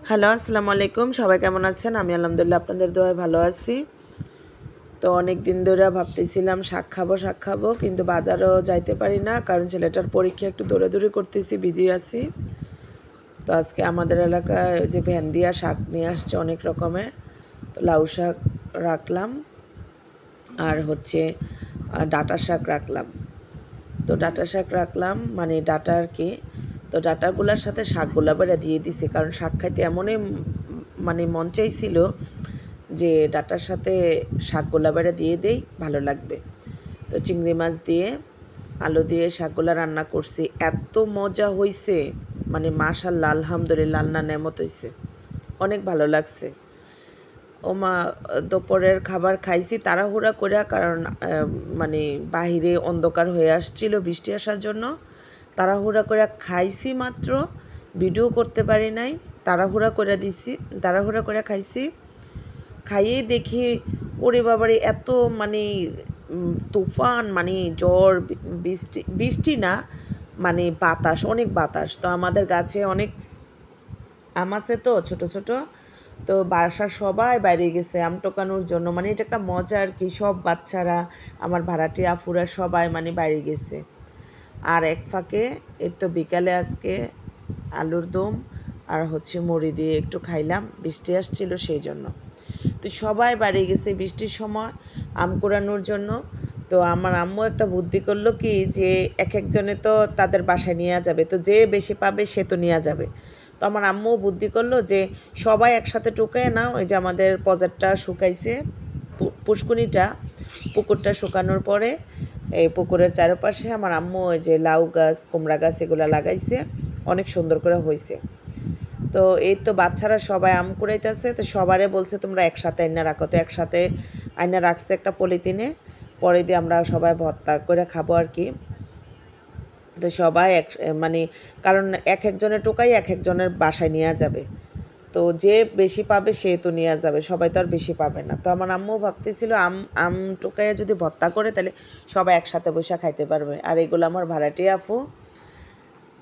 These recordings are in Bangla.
হ্যালো, আসসালামু আলাইকুম। সবাই কেমন আছেন? আমি আলহামদুলিল্লাহ আপনাদের দোয়ায় ভালো আছি। তো অনেক দিন ধরে ভাবতেছিলাম শাক খাবো কিন্তু বাজারেও যাইতে পারি না, কারণ ছেলেটার পরীক্ষা, একটু দৌড়াদৌড়ি করতেছি, বিজি আছি। তো আজকে আমাদের এলাকায় ওই যে ভেন্দিয়া শাক নিয়ে আসছে অনেক রকমের। তো লাউ শাক রাখলাম আর হচ্ছে ডাঁটা শাক রাখলাম। তো ডাঁটা শাক রাখলাম মানে ডাঁটা আর কি। তো ডাঁটাগুলোর সাথে শাকগুলা বেড়ে দিয়ে দিছি, কারণ শাক খাইতে এমনই মানে মন চাইছিল যে ডাঁটার সাথে শাকগুলা বেড়ে দিয়ে দেই, ভালো লাগবে। তো চিংড়ি মাছ দিয়ে আলু দিয়ে শাকগুলা রান্না করছি, এত মজা হয়েছে, মানে মাশাআল্লাহ আলহামদুলিল্লাহ, আল্লাহ নেমত হয়েছে, অনেক ভালো লাগছে। ওমা, দুপুরের খাবার খাইছি তাড়াহুড়া করে, কারণ মানে বাহিরে অন্ধকার হয়ে আসছিল বৃষ্টি আসার জন্য। তাড়াহুড়া করে খাইছি মাত্র, ভিডিও করতে পারি নাই, তাড়াহুড়া করে খাইছি। খাইয়েই দেখি ওরে বাবারে এত মানে তুফান, মানে ঝড়, বৃষ্টি বৃষ্টি না, মানে বাতাস, অনেক বাতাস। তো আমাদের গাছে অনেক আম আছে, তো ছোট ছোট। তো বাসার সবাই বাইরে গেছে আম টোকানোর জন্য, মানে এটা একটা মজা আর কি। সব বাচ্চারা, আমার ভাড়াটি আফুরা সবাই মানে বাইরে গেছে। আর এক ফাঁকে এই তো বিকালে আজকে আলুর দম আর হচ্ছে মুড়ি দিয়ে একটু খাইলাম, বৃষ্টি আসছিল সেই জন্য। তো সবাই বাড়ি গেছে বৃষ্টির সময় আম কুড়ানোর জন্য। তো আমার আম্মু একটা বুদ্ধি করলো কি, যে এক একজনে তো তাদের বাসায় নিয়ে যাবে, তো যে বেশি পাবে সে তো নিয়ে যাবে। তো আমার আম্মু বুদ্ধি করলো যে সবাই একসাথে টুকায় না, ওই যে আমাদের পজারটা শুকাইছে, পুষ্কুনিটা, পুকুরটা শুকানোর পরে এই পুকুরের চারপাশে আমার আম্মু ওই যে লাউ গাছ, কুমড়া গাছ এগুলো লাগাইছে, অনেক সুন্দর করে হয়েছে। তো এই তো বাচ্চারা সবাই আম কুড়াইতেছে, তো সবারে বলছে তোমরা একসাথে আইনা রাখো। তো একসাথে আইনা রাখছে একটা পলিথিনে, পরে দিয়ে আমরা সবাই ভর্তা করে খাবো আর কি। তো সবাই মানে, কারণ এক একজনের টোকাই এক একজনের বাসায় নেওয়া যাবে, তো যে বেশি পাবে সে তো নিয়ে যাবে, সবাই তো আর বেশি পাবে না। তো আমার আম্মু ভাবতেছিল আম আম টোকাইয়া যদি ভর্তা করে তাহলে সবাই একসাথে বসে খাইতে পারবে। আর এগুলো আমার ভাড়াটি আফু।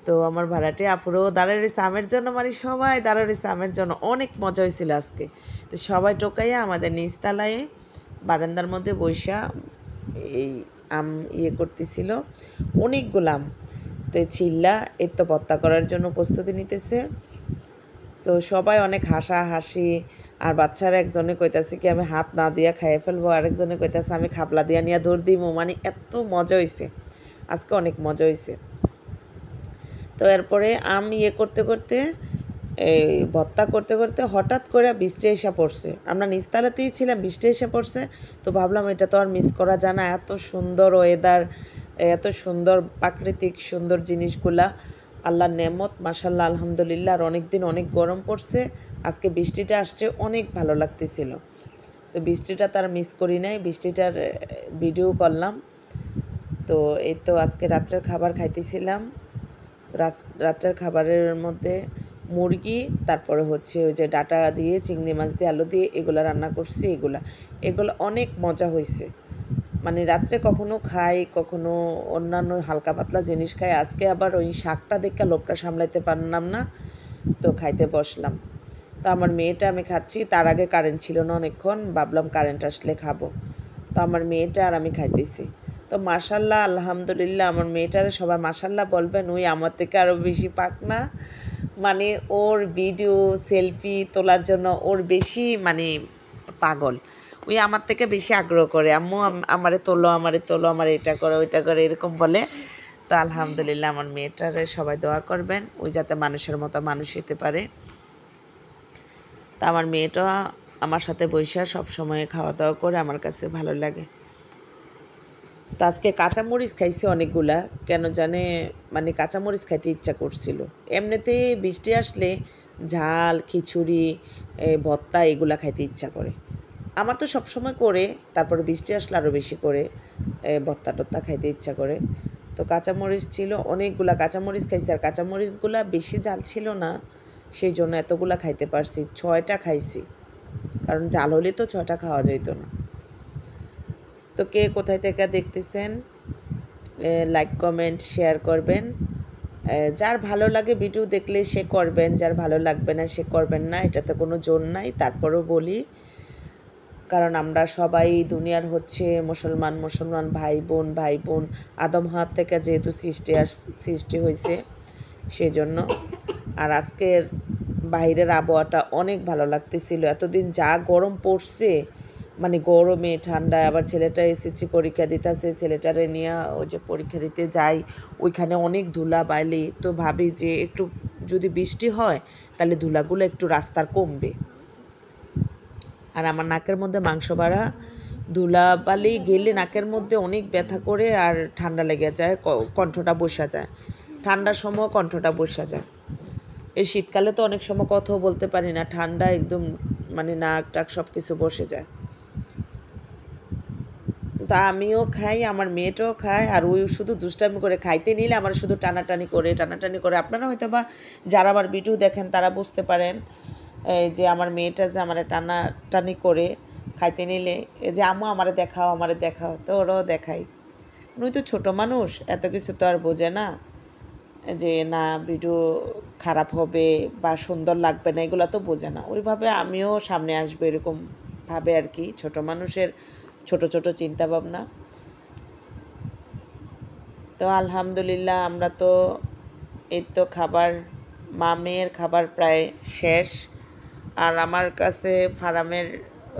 তো আমার ভাড়াটে আফুরও দাঁড়ায় রয়েছে আমের জন্য, মানে সবাই দাঁড়ায় রয়েছে আমের জন্য, অনেক মজা হয়েছিল আজকে। তো সবাই টোকাইয়া আমাদের নিচতলায় বারান্দার মধ্যে বৈশা এই আম করতেছিল, অনেকগুলো আম। তো এই ছিল্লা এর তো ভর্তা করার জন্য প্রস্তুতি নিতেছে। তো সবাই অনেক হাসাহাসি, আর বাচ্চারা একজনে কইতাছে কি আমি হাত না দিয়া খাইয়ে ফেলবো, আরেকজনে কইতাছে আমি খাপলা দিয়া নিয়ে দৌড় দিবো, মানে এত মজা হয়েছে আজকে, অনেক মজা হয়েছে। তো এরপরে আম করতে করতে, এই ভর্তা করতে করতে হঠাৎ করে বৃষ্টি এসে পড়ছে, আমরা নিচতলাতেই ছিলাম, বৃষ্টি এসে পড়ছে। তো ভাবলাম এটা তো আর মিস করা যায় না, এত সুন্দর ওয়েদার, এত সুন্দর প্রাকৃতিক সুন্দর জিনিসগুলা, আল্লাহর নেমত, মাশাআল্লাহ আলহামদুলিল্লাহ। আর অনেক দিন অনেক গরম পড়ছে, আজকে বৃষ্টিটা আসছে, অনেক ভালো লাগতেছিল। তো বৃষ্টিটা তার মিস করি নাই, বৃষ্টিটার ভিডিও করলাম। তো এই তো আজকে রাত্রের খাবার খাইতেছিলাম। রাত্রের খাবারের মধ্যে মুরগি, তারপরে হচ্ছে ওই যে ডাঁটা দিয়ে চিংড়ি মাছ দিয়ে আলু দিয়ে এগুলো রান্না করছি। এগুলো অনেক মজা হয়েছে, মানে রাত্রে কখনো খাই, কখনো অন্যান্য হালকা পাতলা জিনিস খাই। আজকে আবার ওই শাকটা দেখে লোভটা সামলাইতে পারলাম না, তো খাইতে বসলাম। তো আমার মেয়েটা, আমি খাচ্ছি, তার আগে কারেন্ট ছিল না অনেকক্ষণ, ভাবলাম কারেন্ট আসলে খাবো। তো আমার মেয়েটা আর আমি খাইতেছি। তো মাশাআল্লাহ আলহামদুলিল্লাহ, আমার মেয়েটারে সবাই মাশাআল্লাহ বলবেন, ওই আমার থেকে আরও বেশি পাক না, মানে ওর ভিডিও সেলফি তোলার জন্য ওর বেশি মানে পাগল, ওই আমার থেকে বেশি আগ্রহ করে, আম্মু আমারে তোলো, আমার এটা করো ওইটা করে এরকম বলে। তো আলহামদুলিল্লাহ, আমার মেয়েটারে সবাই দোয়া করবেন, ওই যাতে মানুষের মতো মানুষ হতে পারে। তা আমার মেয়েটা আমার সাথে বৈশা সব সময় খাওয়া দাওয়া করে, আমার কাছে ভালো লাগে। তো আজকে কাঁচামরিচ খাইছি অনেকগুলা, কেন জানে মানে কাঁচামরিচ খাইতে ইচ্ছা করছিল। এমনিতে বৃষ্টি আসলে ঝাল, খিচুড়ি, ভর্তা এগুলা খাইতে ইচ্ছা করে, আমার তো সবসময় করে, তারপরে বৃষ্টি আসলে আরও বেশি করে ভর্তা টর্তা খাইতে ইচ্ছা করে। তো কাঁচামরিচ ছিল অনেকগুলা, কাঁচামরিচ খাইছি, আর কাঁচামরিচগুলা বেশি ঝাল ছিল না, সেই জন্য এতগুলা খাইতে পারছি, 6টা খাইছি, কারণ ঝাল হলে তো 6টা খাওয়া যেত না। তো কে কোথায় থেকে দেখতেছেন, লাইক কমেন্ট শেয়ার করবেন। যার ভালো লাগে ভিডিও দেখলে সে করবেন, যার ভালো লাগবে না সে করবেন না, এটাতে কোনো জোর নাই। তারপরেও বলি, কারণ আমরা সবাই দুনিয়ার হচ্ছে মুসলমান ভাই বোন আদম হাত থেকে যেহেতু সৃষ্টি হয়েছে সেজন্য। আর আজকের বাইরের আবহাওয়াটা অনেক ভালো লাগতেছিল। এতদিন যা গরম পড়ছে, মানে গরমে ঠান্ডায়, আবার ছেলেটা এসেছি পরীক্ষা দিতেছে, ছেলেটারে নিয়ে ওই যে পরীক্ষা দিতে যাই, ওইখানে অনেক ধুলা বাইলি। তো ভাবি যে একটু যদি বৃষ্টি হয় তাহলে ধুলাগুলো একটু রাস্তার কমবে। আর আমার নাকের মধ্যে মাংস বাড়া, ধুলাবালি গেলে নাকের মধ্যে অনেক ব্যথা করে আর ঠান্ডা লেগে যায়, কণ্ঠটা বসা যায়, ঠান্ডার সময় কণ্ঠটা বসা যায়। এই শীতকালে তো অনেক সময় কথাও বলতে পারি না, ঠান্ডা একদম মানে নাক টাক সব কিছু বসে যায়। তা আমিও খাই, আমার মেয়েটাও খায়, আর ওই শুধু দুষ্টামি করে, খাইতে নিলে আমার শুধু টানাটানি করে। আপনারা হয়তো বা যারা আমার ভিডিও দেখেন তারা বুঝতে পারেন যে আমার মেয়েটা যে আমার টানাটানি করে খাইতে নিলে, যে আম্মু আমারে দেখাও, তো ওরাও দেখাই। উনি তো ছোটো মানুষ, এত কিছু তো আর বোঝে না যে না ভিডিও খারাপ হবে বা সুন্দর লাগবে না, এগুলো তো বোঝে না। ওইভাবে আমিও সামনে আসবো এরকম ভাবে আর কি, ছোট মানুষের ছোট ছোট চিন্তা ভাবনা। তো আলহামদুলিল্লাহ আমরা তো এই তো খাবার, মেয়ের খাবার প্রায় শেষ। আর আমার কাছে ফার্মের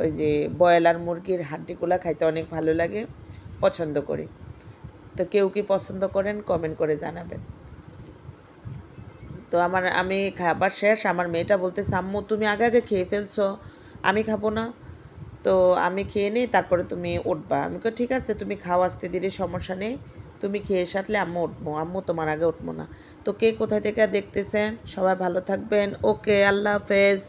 ওই যে ব্রয়লার মুরগির হাড্ডিগুলো খাইতে অনেক ভালো লাগে, পছন্দ করি। তো কেউ কি পছন্দ করেন কমেন্ট করে জানাবেন। তো আমি খাবার শেষ, আমার মেয়েটা বলতেছে আম্মু তুমি আগে খেয়ে ফেলছো, আমি খাবো না, তো আমি খেয়ে নিই তারপরে তুমি উঠবা। আমি কই ঠিক আছে তুমি খাও, আসতে দিলে সমস্যা নেই, তুমি খেয়ে সারলে আম্মু উঠবো, আম্মু তোমার আগে উঠবো না। তো কে কোথায় থেকে দেখতেছেন সবাই ভালো থাকবেন। ওকে, আল্লাহ হাফেজ।